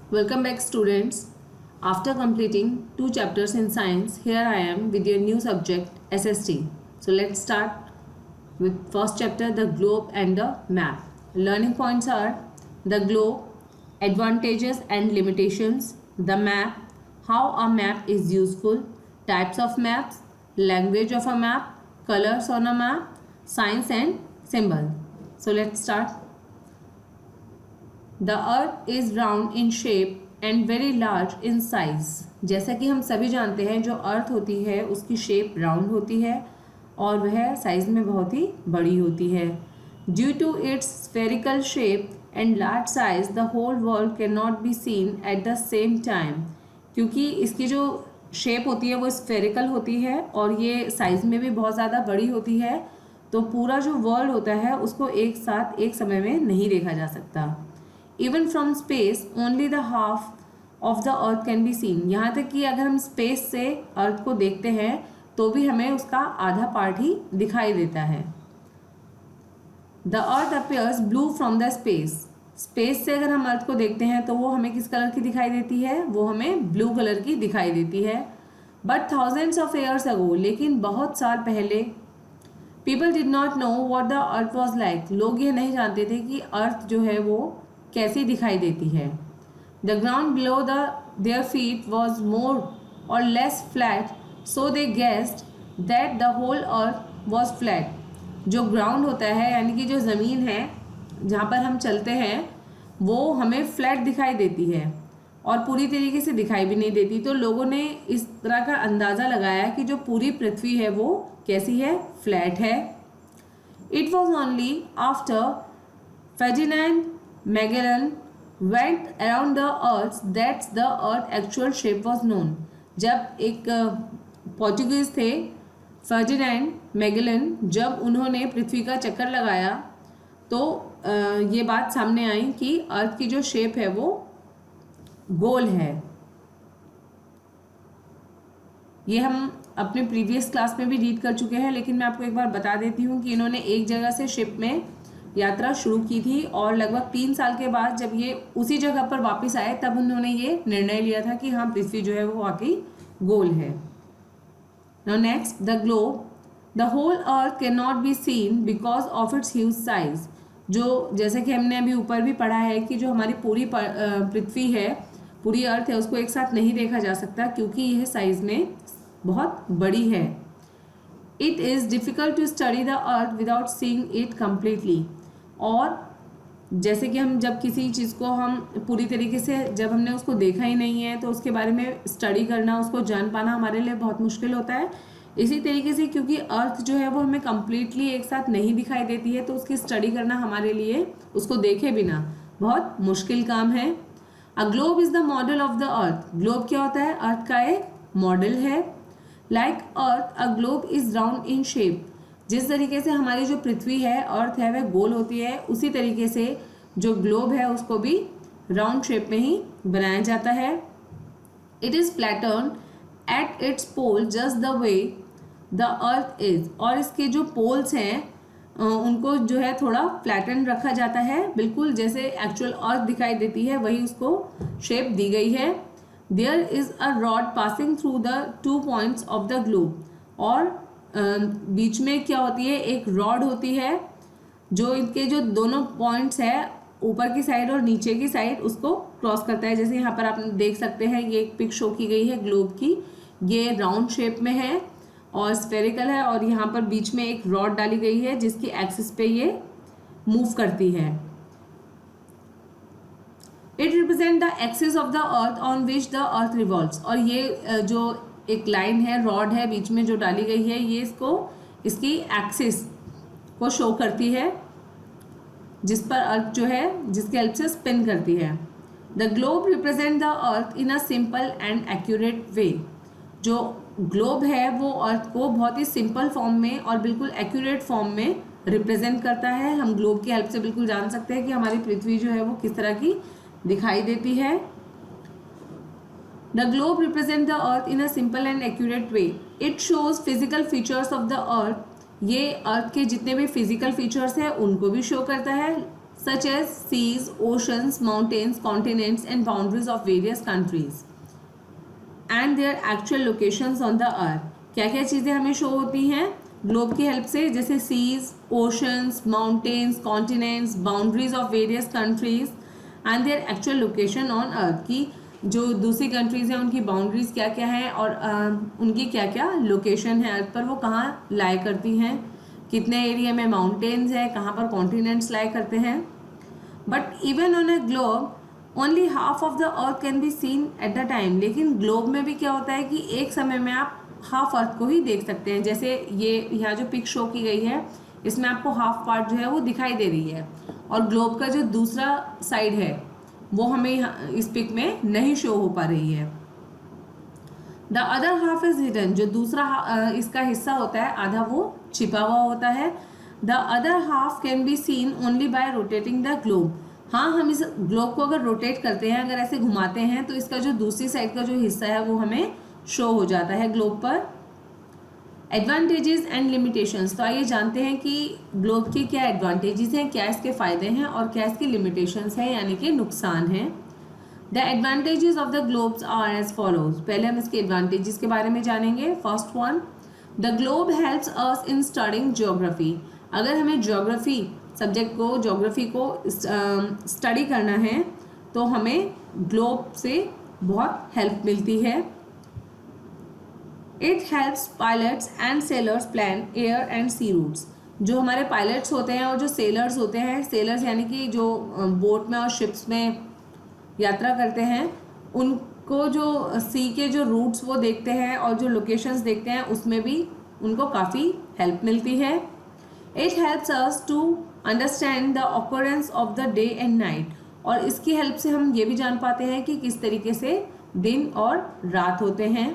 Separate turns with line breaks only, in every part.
Welcome back, students. After completing 2 chapters in science, here I am with your new subject SST. So let's start with first chapter, the globe and the map. Learning points are the globe, advantages and limitations, the map, how a map is useful, types of maps, language of a map, colors on a map, signs and symbol. So let's start. The earth is round in shape and very large in size. जैसा कि हम सभी जानते हैं जो अर्थ होती है उसकी शेप राउंड होती है और वह साइज में बहुत ही बड़ी होती है. Due to its spherical shape and large size the whole world can not be seen at the same time. क्योंकि इसकी जो शेप होती है वो स्फेरिकल होती है और ये साइज में भी बहुत ज़्यादा बड़ी होती है, तो पूरा जो वर्ल्ड होता है उसको एक साथ एक समय में नहीं देखा जा सकता. Even from space only the half of the earth can be seen. यहाँ तक कि अगर हम स्पेस से अर्थ को देखते हैं तो भी हमें उसका आधा पार्ट ही दिखाई देता है. The earth appears blue from the space. Space से अगर हम अर्थ को देखते हैं तो वो हमें किस कलर की दिखाई देती है? वो हमें ब्लू कलर की दिखाई देती है. But thousands of years ago, लेकिन बहुत साल पहले, people did not know what the earth was like. लोग ये नहीं जानते थे कि अर्थ जो है वो कैसी दिखाई देती है. The ground below their feet was more और less flat, so they guessed that the whole earth was flat. जो ग्राउंड होता है यानी कि जो ज़मीन है जहाँ पर हम चलते हैं वो हमें फ्लैट दिखाई देती है और पूरी तरीके से दिखाई भी नहीं देती. तो लोगों ने इस तरह का अंदाज़ा लगाया कि जो पूरी पृथ्वी है वो कैसी है? फ्लैट है. It was only after Ferdinand Magellan went around the earth that the earth actual shape was known. जब एक पोर्चुगीज थे फर्डिनेंड मैगेलन, जब उन्होंने पृथ्वी का चक्कर लगाया तो ये बात सामने आई कि अर्थ की जो शेप है वो गोल है. ये हम अपने प्रीवियस क्लास में भी रीड कर चुके हैं, लेकिन मैं आपको एक बार बता देती हूँ कि इन्होंने एक जगह से शिप में यात्रा शुरू की थी और लगभग 3 साल के बाद जब ये उसी जगह पर वापस आए तब उन्होंने ये निर्णय लिया था कि हाँ, पृथ्वी जो है वो वाकई गोल है. Now next, the globe. The whole earth can not be seen because of its huge size. जो जैसे कि हमने अभी ऊपर भी पढ़ा है कि जो हमारी पूरी पृथ्वी है, पूरी अर्थ है, उसको एक साथ नहीं देखा जा सकता क्योंकि यह साइज में बहुत बड़ी है. It is difficult to study the earth without seeing it completely. और जैसे कि हम जब किसी चीज़ को हम पूरी तरीके से जब हमने उसको देखा ही नहीं है तो उसके बारे में स्टडी करना, उसको जान पाना हमारे लिए बहुत मुश्किल होता है. इसी तरीके से क्योंकि अर्थ जो है वो हमें कम्प्लीटली एक साथ नहीं दिखाई देती है तो उसकी स्टडी करना हमारे लिए, उसको देखे बिना, बहुत मुश्किल काम है. A globe is the model of the earth. Globe क्या होता है? अर्थ का एक मॉडल है. Like earth a globe is round in shape. जिस तरीके से हमारी जो पृथ्वी है, अर्थ है, वह गोल होती है, उसी तरीके से जो ग्लोब है उसको भी राउंड शेप में ही बनाया जाता है. It is flattened at its pole just the way the earth is. और इसके जो पोल्स हैं उनको जो है थोड़ा फ्लैटन रखा जाता है, बिल्कुल जैसे एक्चुअल अर्थ दिखाई देती है वही उसको शेप दी गई है. There is a rod passing through the 2 points of the globe. और बीच में क्या होती है? एक रॉड होती है जो इनके जो दोनों पॉइंट्स है, ऊपर की साइड और नीचे की साइड, उसको क्रॉस करता है. जैसे यहाँ पर आप देख सकते हैं ये एक पिक शो की गई है ग्लोब की. ये राउंड शेप में है और स्फेरिकल है और यहाँ पर बीच में एक रॉड डाली गई है जिसकी एक्सिस पे ये मूव करती है. It represent the axis of the earth on which the earth revolves. और ये जो एक लाइन है, रॉड है बीच में जो डाली गई है, ये इसकी एक्सिस को शो करती है जिस पर अर्थ जो है, जिसके हेल्प से स्पिन करती है. The globe represent the earth in a simple and accurate way. जो ग्लोब है वो अर्थ को बहुत ही सिंपल फॉर्म में और बिल्कुल एक्यूरेट फॉर्म में रिप्रेजेंट करता है. हम ग्लोब की हेल्प से बिल्कुल जान सकते हैं कि हमारी पृथ्वी जो है वो किस तरह की दिखाई देती है. The globe represents the earth in a simple and accurate way. It shows physical features of the earth. ये अर्थ के जितने भी फिजिकल फीचर्स हैं उनको भी शो करता है. such as seas, oceans, mountains, continents and boundaries of various countries and their actual locations on the earth। क्या क्या चीज़ें हमें शो होती हैं ग्लोब की हेल्प से, जैसे seas, oceans, mountains, continents, boundaries of various countries and their actual location on earth, की जो दूसरी कंट्रीज़ हैं उनकी बाउंड्रीज क्या क्या हैं और उनकी क्या क्या लोकेशन है अर्थ पर, वो कहाँ लाई करती हैं, कितने एरिया में माउंटेन्स हैं, कहाँ पर कॉन्टिनेंट्स लाई करते हैं। But even on a globe only half of the earth can be seen at the time. लेकिन ग्लोब में भी क्या होता है कि एक समय में आप हाफ अर्थ को ही देख सकते हैं। जैसे ये यहाँ जो पिक शो की गई है इसमें आपको हाफ पार्ट जो है वो दिखाई दे रही है, और ग्लोब का जो दूसरा साइड है वो हमें इस पिक में नहीं शो हो पा रही है। The other half is hidden, जो दूसरा इसका हिस्सा होता है आधा वो छिपा हुआ होता है। The other half can be seen only by rotating the globe. हाँ, हम इस ग्लोब को अगर रोटेट करते हैं, अगर ऐसे घुमाते हैं तो इसका जो दूसरी साइड का जो हिस्सा है वो हमें शो हो जाता है ग्लोब पर। एडवांटेजेस एंड लिमिटेशंस, तो आइए जानते हैं कि ग्लोब के क्या एडवांटेजेस हैं, क्या इसके फ़ायदे हैं और क्या इसकी लिमिटेशंस हैं यानी कि नुकसान हैं। The advantages of the globes are as follows. पहले हम इसके एडवांटेजेस के बारे में जानेंगे। First one, the globe helps us in studying geography. अगर हमें ज्योग्राफी सब्जेक्ट को, ज्योग्राफी को स्टडी करना है तो हमें ग्लोब से बहुत हेल्प मिलती है। It helps pilots and sellers plan air and sea routes. जो हमारे पायलट्स होते हैं और जो सेलर्स होते हैं, सेलर्स यानी कि जो बोट में और शिप्स में यात्रा करते हैं, उनको जो सी के जो रूट्स वो देखते हैं और जो लोकेशंस देखते हैं उसमें भी उनको काफ़ी हेल्प मिलती है। It helps us to understand the occurrence of the day and night, और इसकी हेल्प से हम ये भी जान पाते हैं कि किस तरीके से दिन और रात होते हैं।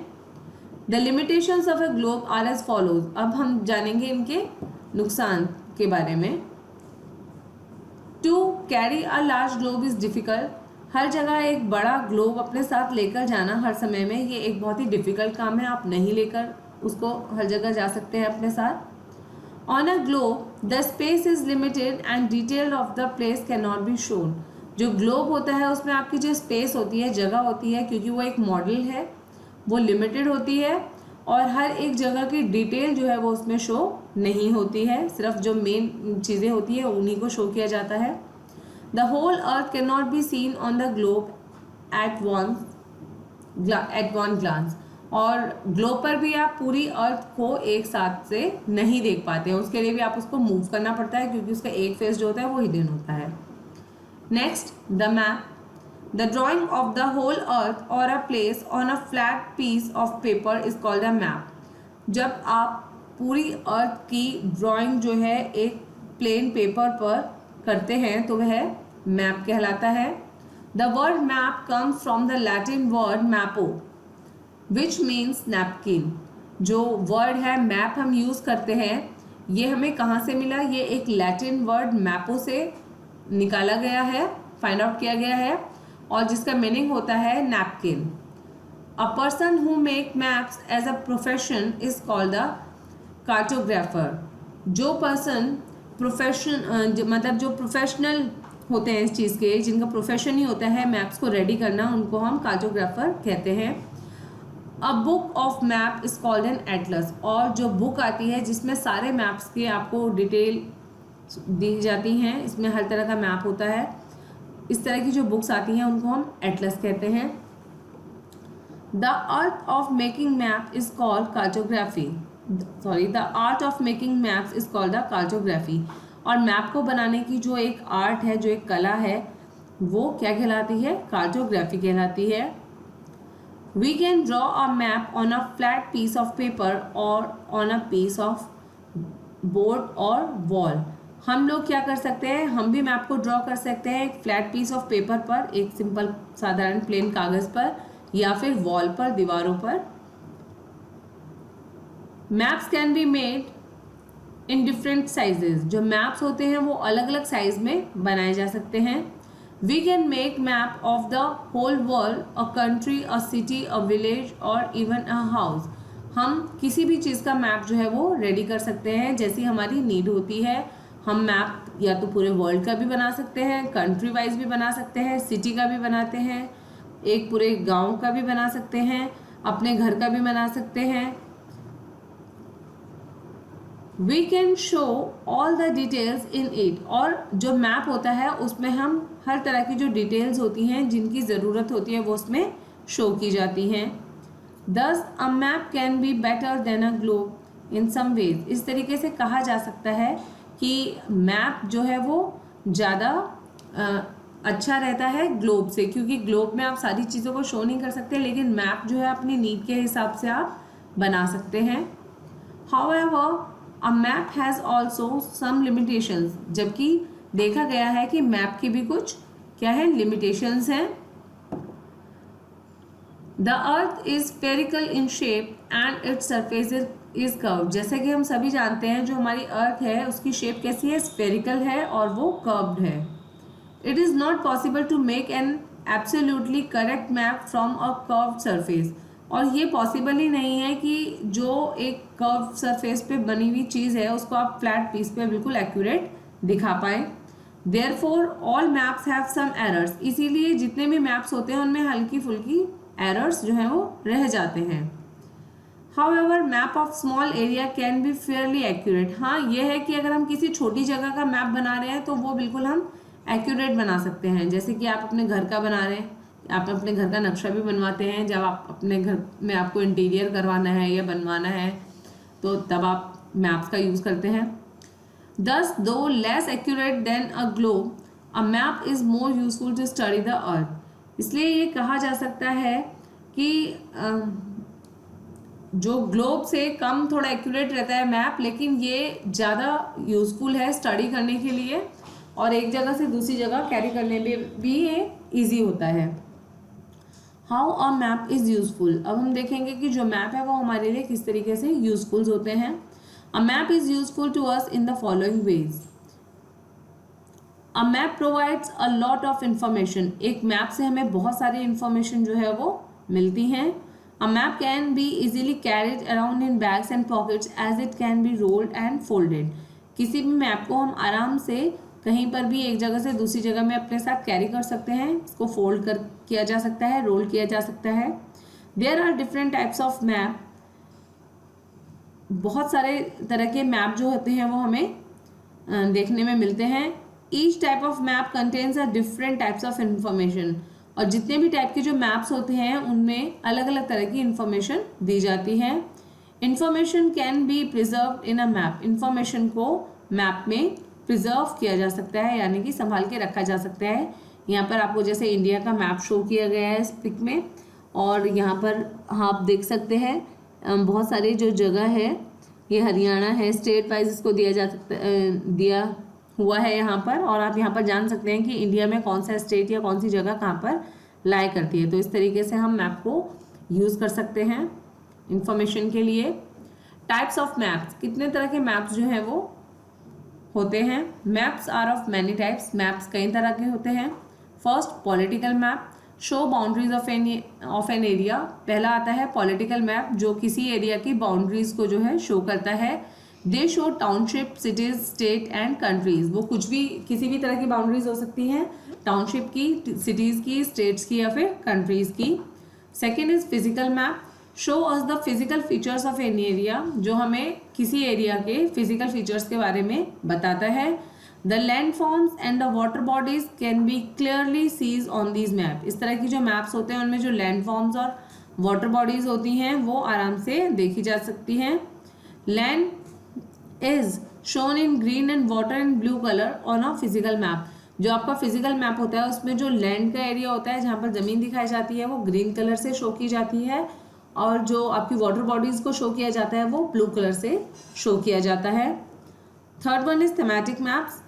The limitations of a globe are as follows. अब हम जानेंगे इनके नुकसान के बारे में। To carry a large globe is difficult. हर जगह एक बड़ा ग्लोब अपने साथ लेकर जाना हर समय में ये एक बहुत ही डिफ़िकल्ट काम है। आप नहीं लेकर उसको हर जगह जा सकते हैं अपने साथ। On a globe the space is limited and detail of the place can not be shown. जो ग्लोब होता है उसमें आपकी जो स्पेस होती है, जगह होती है, क्योंकि वो एक मॉडल है, वो लिमिटेड होती है और हर एक जगह की डिटेल जो है वो उसमें शो नहीं होती है। सिर्फ जो मेन चीज़ें होती है उन्हीं को शो किया जाता है। The whole earth can not be seen on the globe at one glance. और ग्लोब पर भी आप पूरी अर्थ को एक साथ से नहीं देख पाते हैं, उसके लिए भी आप उसको मूव करना पड़ता है क्योंकि उसका एक फेस जो होता है वो हिडन होता है। Next, the map. The drawing of the whole earth or a place on a flat piece of paper is called a map. जब आप पूरी अर्थ की ड्राइंग जो है एक प्लेन पेपर पर करते हैं तो वह मैप कहलाता है। The word map comes from the Latin word mappo, which means napkin. जो वर्ड है मैप हम यूज़ करते हैं, ये हमें कहाँ से मिला? ये एक लैटिन वर्ड मैपो से निकाला गया है, फाइंड आउट किया गया है, और जिसका मीनिंग होता है napkin. A person who make maps as a profession is called the cartographer. जो पर्सन मतलब जो प्रोफेशनल होते हैं इस चीज़ के, जिनका प्रोफेशन ही होता है मैप्स को रेडी करना, उनको हम कार्टोग्राफर कहते हैं। A book of map is called an Atlas. और जो बुक आती है जिसमें सारे मैप्स के आपको डिटेल दी जाती हैं, इसमें हर तरह का मैप होता है, इस तरह की जो बुक्स आती हैं उनको हम एटलस कहते हैं। The art of making map is called cartography. The art of making maps is called the cartography. और मैप को बनाने की जो एक आर्ट है, जो एक कला है, वो क्या कहलाती है? कार्टोग्राफी कहलाती है। We can draw a map on a flat piece of paper और on a piece of board और वॉल। हम लोग क्या कर सकते हैं? हम भी मैप को ड्रॉ कर सकते हैं एक फ्लैट पीस ऑफ पेपर पर, एक सिंपल साधारण प्लेन कागज पर, या फिर वॉल पर, दीवारों पर। Maps can be made in different sizes. जो मैप्स होते हैं वो अलग अलग साइज में बनाए जा सकते हैं। We can make map of the whole world, a country, a city, a village और इवन अ हाउस। हम किसी भी चीज़ का मैप जो है वो रेडी कर सकते हैं जैसी हमारी नीड होती है। हम मैप या तो पूरे वर्ल्ड का भी बना सकते हैं, कंट्री वाइज भी बना सकते हैं, सिटी का भी बनाते हैं, एक पूरे गांव का भी बना सकते हैं, अपने घर का भी बना सकते हैं। We can show all the details in it, और जो मैप होता है उसमें हम हर तरह की जो डिटेल्स होती हैं जिनकी ज़रूरत होती है वो उसमें शो की जाती हैं। Thus a map can be better than a globe in some ways, इस तरीके से कहा जा सकता है कि मैप जो है वो ज़्यादा अच्छा रहता है ग्लोब से, क्योंकि ग्लोब में आप सारी चीज़ों को शो नहीं कर सकते, लेकिन मैप जो है अपनी नीड के हिसाब से आप बना सकते हैं। However a map has also some limitations, जबकि देखा गया है कि मैप की भी कुछ क्या है, लिमिटेशंस हैं। The earth is spherical in shape and its surface is curve, जैसे कि हम सभी जानते हैं जो हमारी अर्थ है उसकी शेप कैसी है, स्फेरिकल है और वो कर्व्ड है। It is not possible to make an absolutely correct map from a curved surface, और ये पॉसिबल ही नहीं है कि जो एक कर्व सरफेस पे बनी हुई चीज़ है उसको आप फ्लैट पीस पे बिल्कुल एक्यूरेट दिखा पाए। Therefore all maps have some errors, इसीलिए जितने भी मैप्स होते हैं उनमें हल्की फुल्की एरर्स जो हैं वो रह जाते हैं। However map of small area can be Fairlie accurate, हाँ ये है कि अगर हम किसी छोटी जगह का मैप बना रहे हैं तो वो बिल्कुल हम एक्यूरेट बना सकते हैं। जैसे कि आप अपने घर का बना रहे हैं, आप अपने घर का नक्शा भी बनवाते हैं, जब आप अपने घर में आपको इंटीरियर करवाना है या बनवाना है तो तब आप मैप्स का यूज़ करते हैं। Thus though less accurate than a globe a map is more useful to study the earth, इसलिए ये कहा जा सकता है कि जो ग्लोब से कम थोड़ा एक्यूरेट रहता है मैप, लेकिन ये ज़्यादा यूज़फुल है स्टडी करने के लिए और एक जगह से दूसरी जगह कैरी करने में भी ये ईजी होता है। How a map is useful, अब हम देखेंगे कि जो मैप है वो हमारे लिए किस तरीके से यूज़फुल होते हैं। A map is useful to us in the following ways. A map provides a lot of information, एक मैप से हमें बहुत सारी इंफॉर्मेशन जो है वो मिलती हैं। A map can be easily carried around in bags and pockets as it can be rolled and folded, किसी भी मैप को हम आराम से कहीं पर भी एक जगह से दूसरी जगह में अपने साथ कैरी कर सकते हैं, इसको फोल्ड कर किया जा सकता है, रोल किया जा सकता है। There are different types of map, बहुत सारे तरह के मैप जो होते हैं वो हमें देखने में मिलते हैं। Each type of map contains a different types of information, और जितने भी टाइप के जो मैप्स होते हैं उनमें अलग अलग तरह की इंफॉर्मेशन दी जाती है। Information can be preserved in a map, information को मैप में प्रिजर्व किया जा सकता है, यानी कि संभाल के रखा जा सकता है। यहाँ पर आपको जैसे इंडिया का मैप शो किया गया है इस पिक में, और यहाँ पर आप देख सकते हैं बहुत सारी जो जगह है, ये हरियाणा है, स्टेट वाइज इसको दिया जा सकता दिया हुआ है यहाँ पर, और आप यहाँ पर जान सकते हैं कि इंडिया में कौन सा स्टेट या कौन सी जगह कहाँ पर लाई करती है। तो इस तरीके से हम मैप को यूज़ कर सकते हैं इंफॉर्मेशन के लिए। टाइप्स ऑफ मैप्स, कितने तरह के मैप्स जो हैं वो होते हैं। Maps are of many types, maps कई तरह के होते हैं। First political map, show boundaries of an area, पहला आता है पॉलिटिकल मैप जो किसी एरिया की बाउंड्रीज को जो है शो करता है। दे show township, cities, state and countries, वो कुछ भी किसी भी तरह की बाउंड्रीज हो सकती हैं, टाउनशिप की, सिटीज़ की, स्टेट्स की या फिर कंट्रीज़ की। Second is physical map, show us the physical features of any area, जो हमें किसी एरिया के फिजिकल फीचर्स के बारे में बताता है। The land forms and the water bodies can be clearly sees on these map, इस तरह की जो मैप्स होते हैं उनमें जो लैंड फॉर्म्स और वाटर बॉडीज होती हैं वो आराम से देखी जा सकती हैं। Land is shown in green and water in blue colour on a physical map, जो आपका फिजिकल मैप होता है उसमें जो लैंड का एरिया होता है जहाँ पर ज़मीन दिखाई जाती है वो ग्रीन कलर से शो की जाती है, और जो आपकी वाटर बॉडीज़ को शो किया जाता है वो ब्लू कलर से शो किया जाता है। Third one is thematic maps,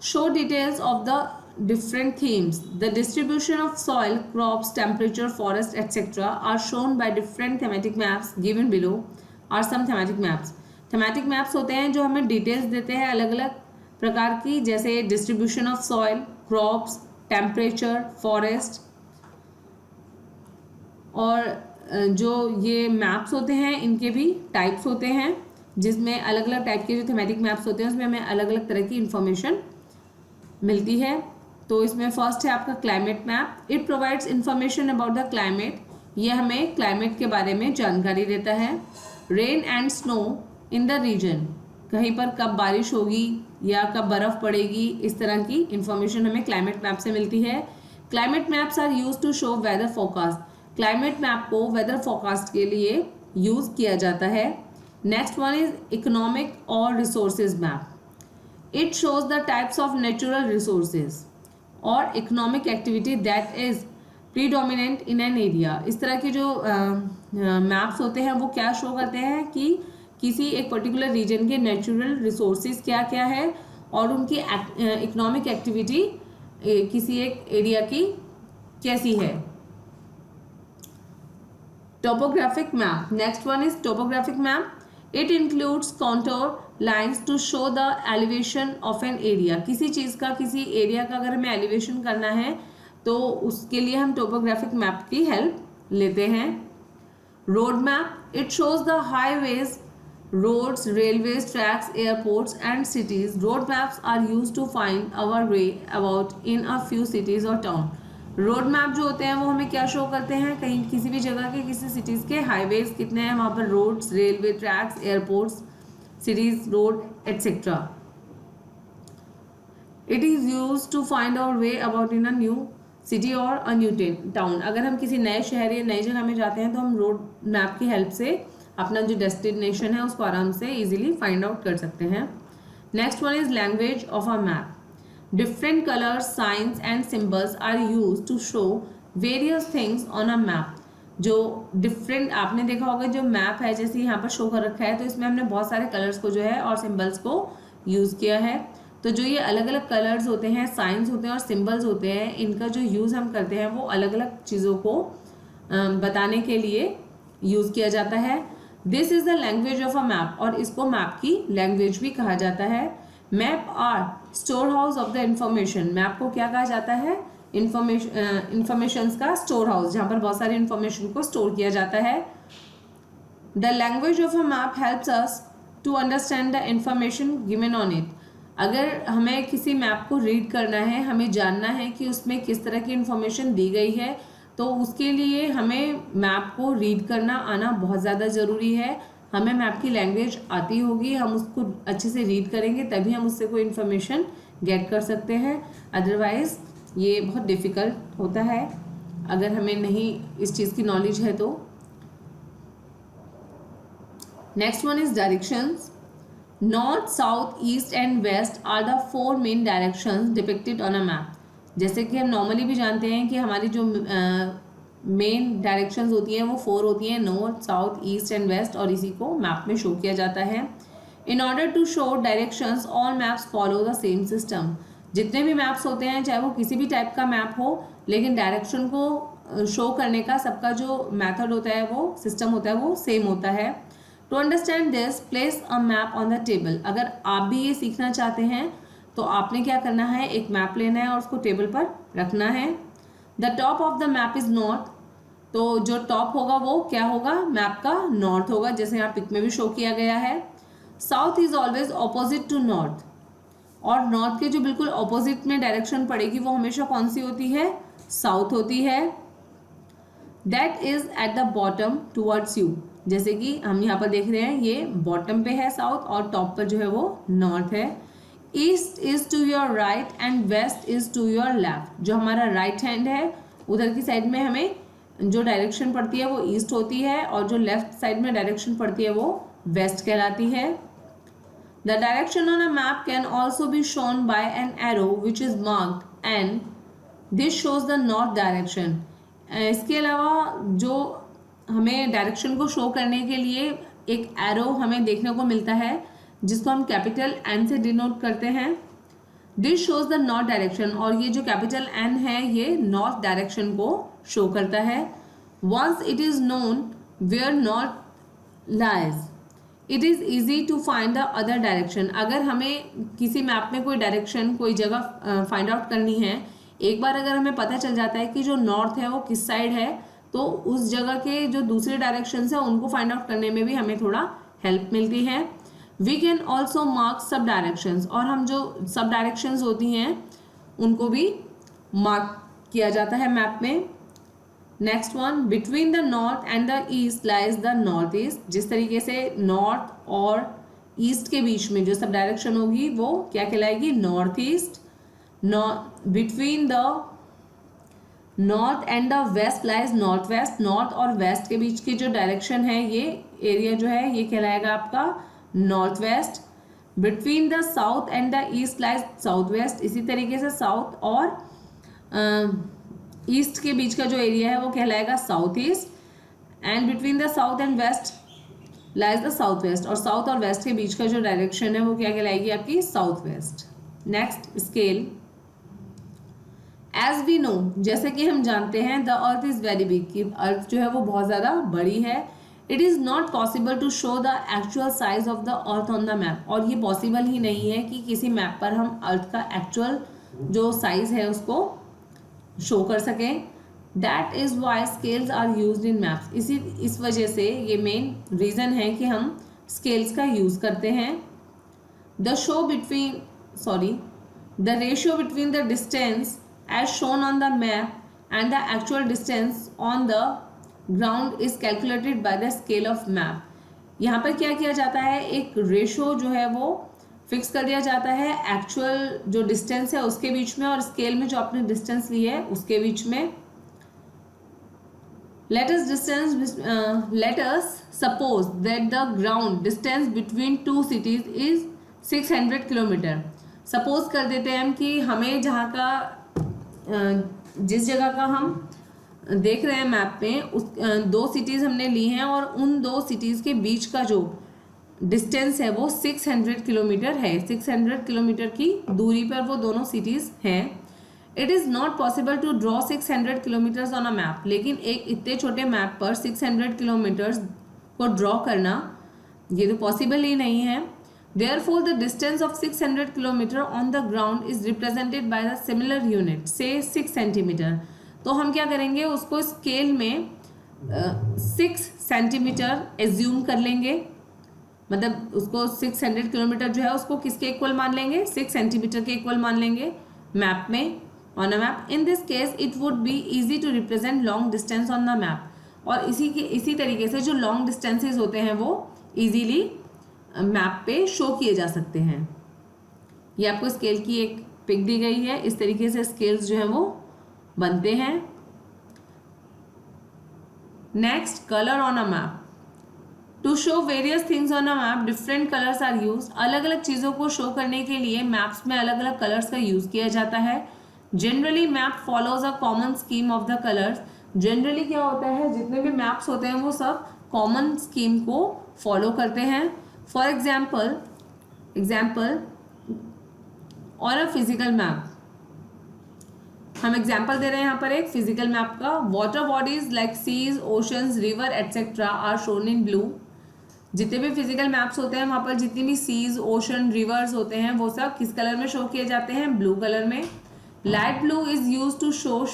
show details of the different themes. The distribution of soil, crops, temperature, forest, etc. are shown by different thematic maps given below are some thematic maps. Thematic maps होते हैं जो हमें details देते हैं अलग अलग प्रकार की, जैसे distribution of soil, crops, temperature, forest, और जो ये मैप्स होते हैं इनके भी टाइप्स होते हैं। जिसमें अलग अलग टाइप के जो थीमेटिक मैप्स होते हैं उसमें हमें अलग अलग तरह की इंफॉर्मेशन मिलती है। तो इसमें फर्स्ट है आपका climate map. It provides information about the climate, ये हमें क्लाइमेट के बारे में जानकारी देता है। Rain and snow in the region, कहीं पर कब बारिश होगी या कब बर्फ़ पड़ेगी, इस तरह की इंफॉर्मेशन हमें क्लाइमेट मैप से मिलती है। Climate maps are use to show weather forecast, climate map को वेदर फोरकास्ट के लिए यूज़ किया जाता है। नेक्स्ट वन इज इकोनॉमिक और resources map. It shows the types of natural resources और economic activity that is predominant in an area. इस तरह के जो मैप्स होते हैं वो क्या शो करते हैं कि किसी एक पर्टिकुलर रीजन के नेचुरल रिसोर्सेज क्या क्या है और उनकी इकोनॉमिक एक्टिविटी किसी एक एरिया की कैसी है। Topographic map, next one is topographic map. It includes contour lines to show the elevation of an area, किसी चीज़ का, किसी एरिया का अगर हमें एलिवेशन करना है तो उसके लिए हम टोपोग्राफिक मैप की हेल्प लेते हैं। Road map, it shows the highways, roads, railways, tracks, airports and cities. Road maps are used to find our way about in a few cities or town. Road map जो होते हैं वो हमें क्या show करते हैं, कहीं किसी भी जगह के, किसी सिटीज़ के हाईवेज कितने हैं, वहाँ पर roads, railway tracks, airports, cities, road etcetera. It is use to find our way about in a new city और अ न्यू टाउन। अगर हम किसी नए शहर या नई जगह में जाते हैं तो हम रोड मैप की हेल्प से अपना जो डेस्टिनेशन है उसको आराम से इजीली फाइंड आउट कर सकते हैं। Next one is language of a map. Different colours, signs and symbols are use to show various things on a map. जो डिफरेंट, आपने देखा होगा जो मैप है जैसे यहाँ पर शो कर रखा है तो इसमें हमने बहुत सारे कलर्स को जो है और सिंबल्स को यूज़ किया है। तो जो ये अलग अलग कलर्स होते हैं, साइंस होते हैं और सिंबल्स होते हैं, इनका जो यूज़ हम करते हैं वो अलग अलग चीज़ों को बताने के लिए यूज़ किया जाता है। This is the language of a map, और इसको मैप की लैंग्वेज भी कहा जाता है। Map are store house of the information. Map को क्या कहा जाता है, इंफॉर्मेशन का स्टोर हाउस, जहाँ पर बहुत सारी इंफॉर्मेशन को स्टोर किया जाता है। The language of a map helps us to understand the information given on it. अगर हमें किसी मैप को रीड करना है, हमें जानना है कि उसमें किस तरह की इंफॉर्मेशन दी गई है, तो उसके लिए हमें मैप को रीड करना आना बहुत ज़्यादा ज़रूरी है। हमें मैप की लैंग्वेज आती होगी, हम उसको अच्छे से रीड करेंगे तभी हम उससे कोई इन्फॉर्मेशन गेट कर सकते हैं, अदरवाइज़ ये बहुत डिफ़िकल्ट होता है अगर हमें नहीं इस चीज़ की नॉलेज है तो। Next one is directions. North, south, east and west are the 4 main directions depicted on a map. जैसे कि हम नॉर्मली भी जानते हैं कि हमारी जो मेन डायरेक्शंस होती हैं वो 4 होती हैं, north, south, east and west, और इसी को मैप में शो किया जाता है। In order to show directions all maps follow the same system. जितने भी मैप्स होते हैं, चाहे वो किसी भी टाइप का मैप हो, लेकिन डायरेक्शन को शो करने का सबका जो मेथड होता है, वो सिस्टम होता है, वो सेम होता है। To understand this, place a map on the table. अगर आप भी ये सीखना चाहते हैं तो आपने क्या करना है, एक मैप लेना है और उसको टेबल पर रखना है। The top of the map is north, तो जो टॉप होगा वो क्या होगा, मैप का नॉर्थ होगा, जैसे यहाँ पिक में भी शो किया गया है। South is always opposite to north, और नॉर्थ के जो बिल्कुल ऑपोजिट में डायरेक्शन पड़ेगी वो हमेशा कौन सी होती है, साउथ होती है। That is at the bottom towards you, जैसे कि हम यहाँ पर देख रहे हैं ये बॉटम पे है साउथ और टॉप पर जो है वो नॉर्थ है। East is to your right and west is to your left. जो हमारा राइट हैंड है उधर की साइड में हमें जो डायरेक्शन पड़ती है वो ईस्ट होती है, और जो लेफ्ट साइड में डायरेक्शन पड़ती है वो वेस्ट कहलाती है। The direction on a map can also be shown by an arrow which is marked and this shows the north direction. इसके अलावा जो हमें डायरेक्शन को शो करने के लिए एक एरो हमें देखने को मिलता है जिसको हम कैपिटल एन से डिनोट करते हैं। This shows the north direction, और ये जो कैपिटल एन है ये नॉर्थ डायरेक्शन को शो करता है। Once it is known where north lies, it is easy to find the other direction. अगर हमें किसी मैप में कोई डायरेक्शन, कोई जगह फाइंड आउट करनी है, एक बार अगर हमें पता चल जाता है कि जो नॉर्थ है वो किस साइड है, तो उस जगह के जो दूसरे डायरेक्शंस है उनको फाइंड आउट करने में भी हमें थोड़ा हेल्प मिलती है। वी कैन ऑल्सो मार्क सब डायरेक्शंस, और हम जो सब डायरेक्शंस होती हैं उनको भी मार्क किया जाता है मैप में। Next one, between the north and the east lies the north east. जिस तरीके से नॉर्थ और ईस्ट के बीच में जो सब डायरेक्शन होगी वो क्या कहलाएगी, north east. Between the north and the west lies north west. North और वेस्ट के बीच की जो डायरेक्शन है, ये एरिया जो है ये कहलाएगा आपका north west. Between the south and the east lies south west. इसी तरीके से साउथ और ईस्ट के बीच का जो एरिया है वो कहलाएगा south east. And between the south and west lies the south west. और साउथ और वेस्ट के बीच का जो डायरेक्शन है वो क्या कहलाएगी आपकी, south west. Next, scale. As we know, जैसे कि हम जानते हैं, the earth is very big, कि अर्थ जो है वो बहुत ज़्यादा बड़ी है। It is not possible to show the actual size of the earth on the map. और ये पॉसिबल ही नहीं है कि किसी मैप पर हम अर्थ का एक्चुअल जो साइज है उसको शो कर सकें। That is why scales are use in maps. इस वजह से ये मेन रीज़न है कि हम स्केल्स का यूज़ करते हैं। The ratio between the distance as shown on the map and the actual distance on the ground is calculated by the scale of map। यहाँ पर क्या किया जाता है, एक रेशो जो है वो फिक्स कर दिया जाता है एक्चुअल जो डिस्टेंस है उसके बीच में और स्केल में जो आपने डिस्टेंस ली है उसके बीच में। let us suppose that the ground distance between two cities is 600 kilometre. Suppose कर देते हैं हम कि हमें जहाँ का जिस जगह का हम देख रहे हैं मैप पे उस दो सिटीज़ हमने ली हैं और उन दो सिटीज़ के बीच का जो डिस्टेंस है वो 600 किलोमीटर है। 600 किलोमीटर की दूरी पर वो दोनों सिटीज़ हैं। It is not possible to draw 600 kilometres on a map. लेकिन एक इतने छोटे मैप पर 600 किलोमीटर्स को ड्रॉ करना ये तो पॉसिबल ही नहीं है। Therefore, the distance of 600 kilometer on the ground is represented by the similar unit, say 6 centimetre. तो हम क्या करेंगे, उसको स्केल में 6 सेंटीमीटर एज्यूम कर लेंगे। मतलब उसको 600 किलोमीटर जो है उसको किसके इक्वल मान लेंगे, 6 सेंटीमीटर के इक्वल मान लेंगे मैप में, on a map. In this case it would be easy to represent long distance on the map. और इसी तरीके से जो लॉन्ग डिस्टेंसेज होते हैं वो ईजीली मैप पे शो किए जा सकते हैं। ये आपको स्केल की एक पिक दी गई है। इस तरीके से स्केल्स जो हैं वो बनते हैं। Next, colour on a map. To show various things on a map different colours are use. अलग अलग चीज़ों को शो करने के लिए मैप्स में अलग अलग कलर्स का यूज़ किया जाता है। Generally map follows a common scheme of the colours. Generally क्या होता है, जितने भी मैप्स होते हैं वो सब कॉमन स्कीम को फॉलो करते हैं। फॉर एग्जाम्पल और अ फिजिकल मैप, हम एग्जाम्पल दे रहे हैं यहाँ पर एक फिजिकल मैप का। Water bodies like seas, oceans, river etcetera are shown in blue. जितने भी फिजिकल मैप्स होते हैं वहाँ पर जितनी भी सीज, ओशन, रिवर्स होते हैं वो सब किस कलर में शो किए जाते हैं, ब्लू कलर में। Light blue is use to show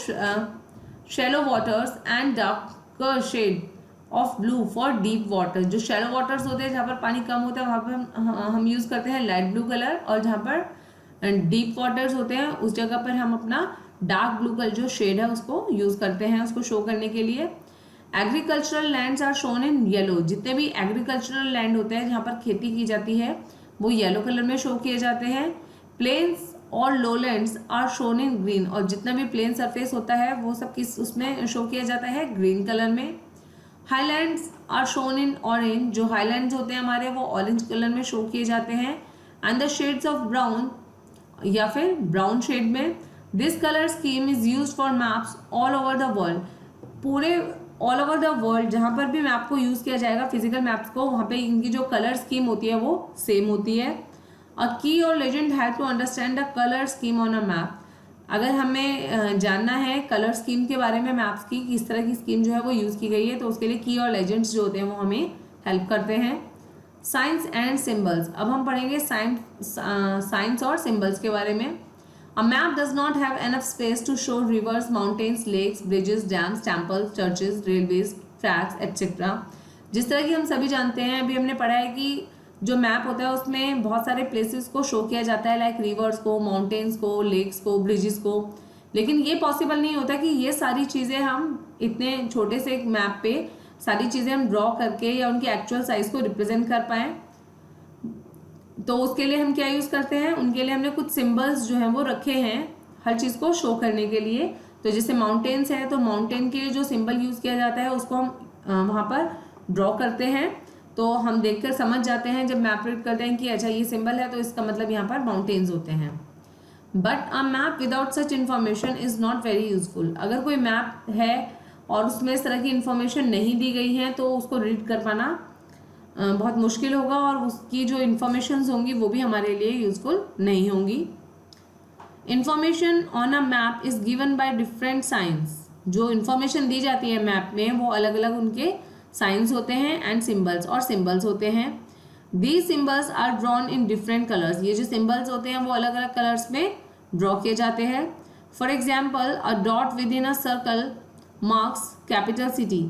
shallow waters and dark shade of blue for deep water. जो शैलो वाटर्स होते हैं जहाँ पर पानी कम होता है वहाँ पर हम यूज़ करते हैं लाइट ब्लू कलर, और जहाँ पर डीप वाटर्स होते हैं उस जगह पर हम अपना डार्क ब्लू कलर जो शेड है उसको यूज़ करते हैं उसको शो करने के लिए। Agricultural lands are shown in yellow. जितने भी एग्रीकल्चरल लैंड होते हैं जहाँ पर खेती की जाती है वो येलो कलर में शो किए जाते हैं। प्लेन्स और लोलैंड्स आर शोन इन ग्रीन। और जितना भी प्लेन सरफेस होता है वो सब किस उसमें शो किया जाता है, ग्रीन कलर में। Highlands are shown in orange. जो हाईलैंड्स होते हैं हमारे वो ऑरेंज कलर में शो किए जाते हैं। And the shades of brown, या फिर ब्राउन शेड में। This colour scheme is use for maps all over the world. पूरे ऑल ओवर द वर्ल्ड जहाँ पर भी मैप को यूज़ किया जाएगा, फिजिकल मैप्स को, वहाँ पे इनकी जो कलर स्कीम होती है वो सेम होती है। A key or legend help to understand the colour scheme on a map. अगर हमें जानना है कलर स्कीम के बारे में मैप्स की, किस तरह की स्कीम जो है वो यूज़ की गई है, तो उसके लिए की और लेजेंड्स जो होते हैं वो हमें हेल्प करते हैं। Signs and symbols. अब हम पढ़ेंगे साइंस और सिम्बल्स के बारे में। A map does not have enough space to show rivers, mountains, lakes, bridges, dams, temples, churches, railways, tracks etcetera. जिस तरह की हम सभी जानते हैं, अभी हमने पढ़ा है कि जो मैप होता है उसमें बहुत सारे प्लेसेस को शो किया जाता है, लाइक रिवर्स को, माउंटेन्स को, लेक्स को, ब्रिजेस को, लेकिन ये पॉसिबल नहीं होता कि ये सारी चीज़ें हम इतने छोटे से एक मैप पे सारी चीज़ें हम ड्रॉ करके या उनकी एक्चुअल साइज को रिप्रेजेंट कर पाएँ। तो उसके लिए हम क्या यूज़ करते हैं, उनके लिए हमने कुछ सिंबल्स जो हैं वो रखे हैं हर चीज़ को शो करने के लिए। तो जैसे माउंटेन्स है तो माउंटेन के जो सिंबल यूज़ किया जाता है उसको हम वहाँ पर ड्रॉ करते हैं, तो हम देखकर समझ जाते हैं जब मैप रीड करते हैं कि अच्छा ये सिंबल है तो इसका मतलब यहाँ पर माउंटेन्स होते हैं। But a map without such information is not very useful. अगर कोई मैप है और उसमें इस तरह की इन्फॉर्मेशन नहीं दी गई है तो उसको रीड कर पाना बहुत मुश्किल होगा और उसकी जो इन्फॉर्मेशंस होंगी वो भी हमारे लिए यूजफुल नहीं होंगी। Information on a map is given by different science. जो इन्फॉर्मेशन दी जाती है मैप में वो अलग अलग उनके साइंस होते हैं एंड सिम्बल्स और सिम्बल्स होते हैं। These symbols are drawn in different colours. ये जो सिम्बल्स होते हैं वो अलग अलग कलर्स में ड्रॉ किए जाते हैं। For example a dot with in a circle marks capital city.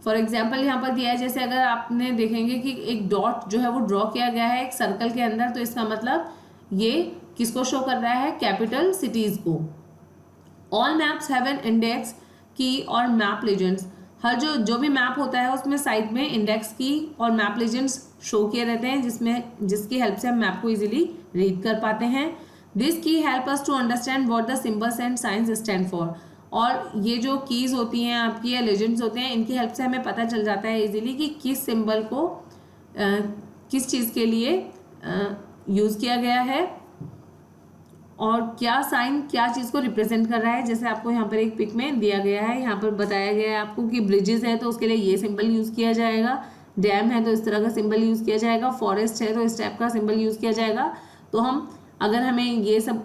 For example यहाँ पर दिया है, जैसे अगर आपने देखेंगे कि एक डॉट जो है वो ड्रॉ किया गया है एक सर्कल के अंदर, तो इसका मतलब ये किसको शो कर रहा है, कैपिटल सिटीज़ को। All maps have an index की और मैप लेजेंड्स। हर जो भी मैप होता है उसमें साइड में इंडेक्स की और मैप लेजेंड्स शो किए रहते हैं जिसकी हेल्प से हम मैप को इजीली रीड कर पाते हैं। This key help us to understand what the symbols and signs stand for. और ये जो कीज़ होती हैं आपकी या लेजेंड्स होते हैं, इनकी हेल्प से हमें पता चल जाता है इजीली कि किस सिंबल को किस चीज़ के लिए यूज़ किया गया है और क्या साइन क्या चीज़ को रिप्रेजेंट कर रहा है। जैसे आपको यहाँ पर एक पिक में दिया गया है, यहाँ पर बताया गया है आपको कि ब्रिजेस है तो उसके लिए ये सिंबल यूज़ किया जाएगा, डैम है तो इस तरह का सिंबल यूज़ किया जाएगा, फॉरेस्ट है तो इस टाइप का सिंबल यूज़ किया जाएगा। तो हम अगर हमें ये सब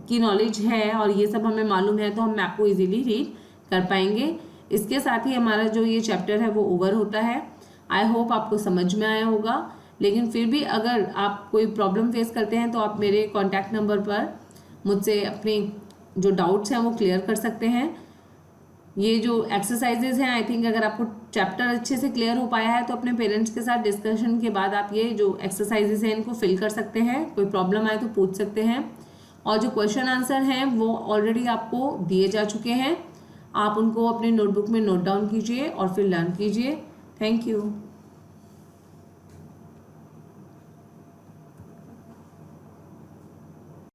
की नॉलेज है और ये सब हमें मालूम है तो हम मैप को इजीली रीड कर पाएंगे। इसके साथ ही हमारा जो ये चैप्टर है वो ओवर होता है। आई होप आपको समझ में आया होगा, लेकिन फिर भी अगर आप कोई प्रॉब्लम फेस करते हैं तो आप मेरे कॉन्टैक्ट नंबर पर मुझसे अपने जो डाउट्स हैं वो क्लियर कर सकते हैं। ये जो एक्सरसाइजेज हैं आई थिंक अगर आपको चैप्टर अच्छे से क्लियर हो पाया है तो अपने पेरेंट्स के साथ डिस्कशन के बाद आप ये जो एक्सरसाइजेज हैं इनको फिल कर सकते हैं। कोई प्रॉब्लम आए तो पूछ सकते हैं। और जो क्वेश्चन आंसर हैं वो ऑलरेडी आपको दिए जा चुके हैं, आप उनको अपनी नोटबुक में नोट डाउन कीजिए और फिर लर्न कीजिए। Thank you.